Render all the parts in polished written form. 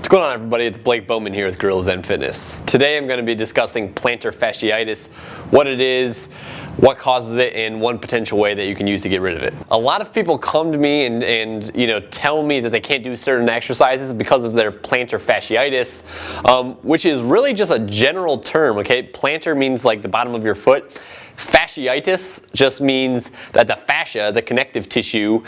What's going on, everybody? It's Blake Bowman here with Gorilla Zen Fitness. Today I'm going to be discussing plantar fasciitis, what it is, what causes it, and one potential way that you can use to get rid of it. A lot of people come to me and tell me that they can't do certain exercises because of their plantar fasciitis, which is really just a general term, okay? Plantar means like the bottom of your foot. Fasciitis just means that the fascia, the connective tissue,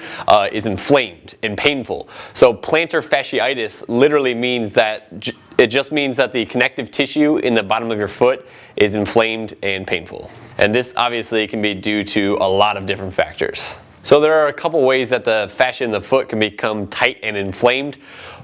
is inflamed and painful. So plantar fasciitis literally means that it just means that the connective tissue in the bottom of your foot is inflamed and painful. And this obviously can be due to a lot of different factors. So there are a couple ways that the fascia in the foot can become tight and inflamed.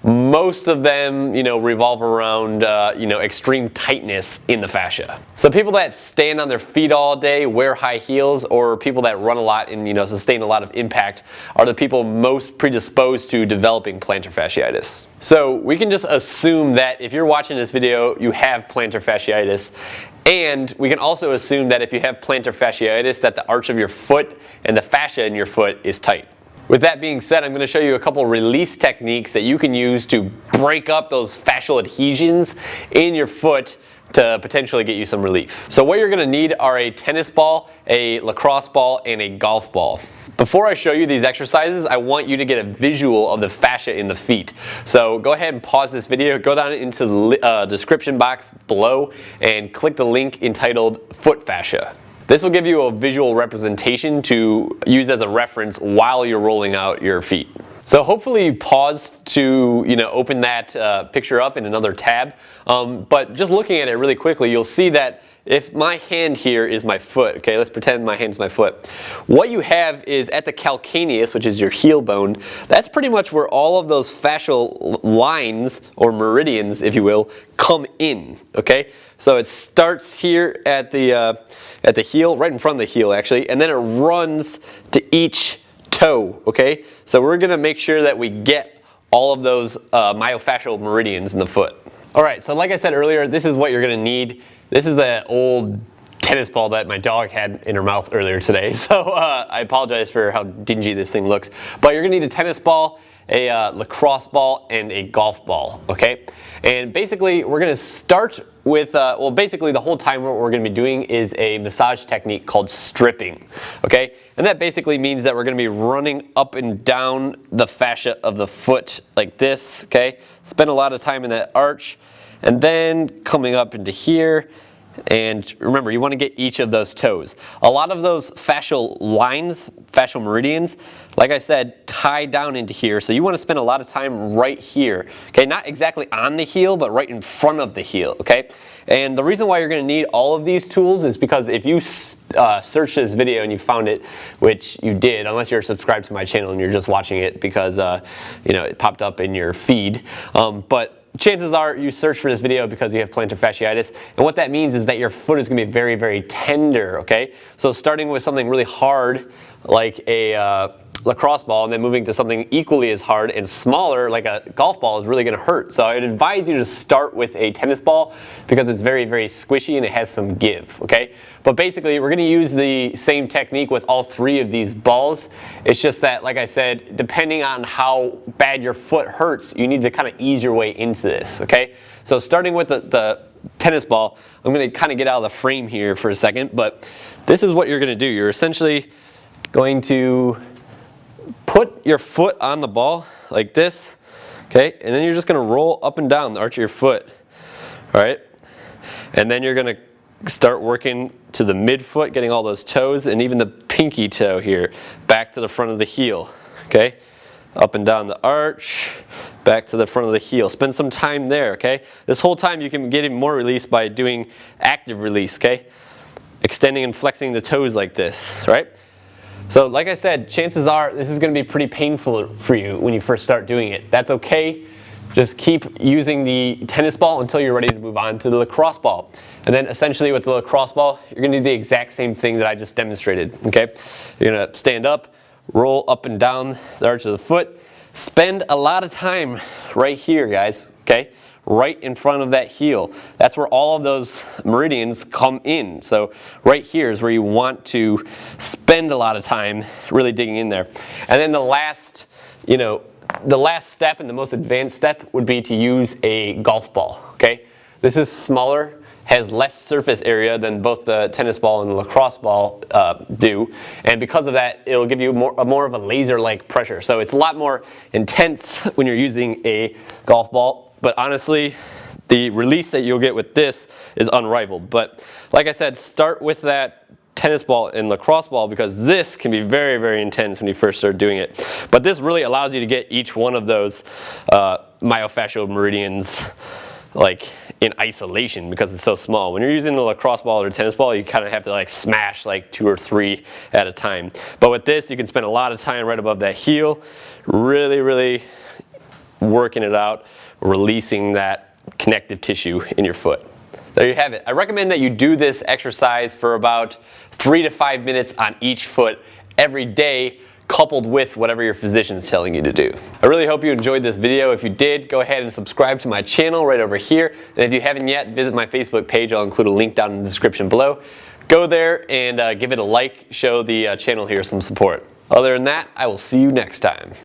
Most of them, revolve around, extreme tightness in the fascia. So people that stand on their feet all day, wear high heels, or people that run a lot and, sustain a lot of impact are the people most predisposed to developing plantar fasciitis. So we can just assume that if you're watching this video, you have plantar fasciitis. And we can also assume that if you have plantar fasciitis, that the arch of your foot and the fascia in your foot is tight. With that being said, I'm going to show you a couple release techniques that you can use to break up those fascial adhesions in your foot to potentially get you some relief. So what you're going to need are a tennis ball, a lacrosse ball, and a golf ball. Before I show you these exercises, I want you to get a visual of the fascia in the feet. So go ahead and pause this video, go down into the description box below, and click the link entitled Foot Fascia. This will give you a visual representation to use as a reference while you're rolling out your feet. So hopefully you paused to open that picture up in another tab. But just looking at it really quickly, you'll see that if my hand here is my foot, okay, let's pretend my hand's my foot. What you have is at the calcaneus, which is your heel bone, that's pretty much where all of those fascial lines, or meridians, if you will, come in, okay? So it starts here at the heel, right in front of the heel actually, and then it runs to each toe, okay? So we're gonna make sure that we get all of those myofascial meridians in the foot. All right, so like I said earlier, this is what you're gonna need. This is the old tennis ball that my dog had in her mouth earlier today. So I apologize for how dingy this thing looks. But you're gonna need a tennis ball, a lacrosse ball, and a golf ball, okay? And basically, we're gonna start with, basically the whole time what we're gonna be doing is a massage technique called stripping, okay? And that basically means that we're gonna be running up and down the fascia of the foot like this, okay? Spend a lot of time in that arch, and then coming up into here. And remember, you want to get each of those toes. A lot of those fascial lines, fascial meridians, like I said, tie down into here. So you want to spend a lot of time right here. Okay, not exactly on the heel, but right in front of the heel. Okay, and the reason why you're going to need all of these tools is because if you search this video and you found it, which you did, unless you're subscribed to my channel and you're just watching it because it popped up in your feed, but chances are you search for this video because you have plantar fasciitis, and what that means is that your foot is going to be very, very tender, okay? So starting with something really hard like a lacrosse ball and then moving to something equally as hard and smaller like a golf ball is really going to hurt. So I'd advise you to start with a tennis ball because it's very, very squishy and it has some give, okay? But basically we're going to use the same technique with all three of these balls. It's just that, like I said, depending on how bad your foot hurts, you need to kind of ease your way into this, okay? So starting with the tennis ball, I'm going to kind of get out of the frame here for a second, but this is what you're going to do. You're essentially going to put your foot on the ball like this, okay? And then you're just going to roll up and down the arch of your foot, all right? And then you're going to start working to the midfoot, getting all those toes, and even the pinky toe here, back to the front of the heel, okay? Up and down the arch, back to the front of the heel. Spend some time there, okay? This whole time you can get even more release by doing active release, okay? Extending and flexing the toes like this, right? So like I said, chances are this is going to be pretty painful for you when you first start doing it. That's okay. Just keep using the tennis ball until you're ready to move on to the lacrosse ball. And then essentially with the lacrosse ball, you're going to do the exact same thing that I just demonstrated, okay? You're going to stand up, roll up and down the arch of the foot. Spend a lot of time right here, guys, okay? Right in front of that heel. That's where all of those meridians come in. So right here is where you want to spend a lot of time really digging in there. And then the last, The last step and the most advanced step would be to use a golf ball, okay? This is smaller, has less surface area than both the tennis ball and the lacrosse ball do, and because of that, it'll give you more of a laser-like pressure. So it's a lot more intense when you're using a golf ball, but honestly, the release that you'll get with this is unrivaled. But like I said, start with that tennis ball and lacrosse ball, because this can be very, very intense when you first start doing it. But this really allows you to get each one of those myofascial meridians like in isolation, because it's so small. When you're using the lacrosse ball or tennis ball, you kind of have to like smash like 2 or 3 at a time. But with this, you can spend a lot of time right above that heel, really, really working it out, releasing that connective tissue in your foot. There you have it. I recommend that you do this exercise for about 3 to 5 minutes on each foot every day, coupled with whatever your physician is telling you to do. I really hope you enjoyed this video. If you did, go ahead and subscribe to my channel right over here. And if you haven't yet, visit my Facebook page. I'll include a link down in the description below. Go there and give it a like, show the channel here some support. Other than that, I will see you next time.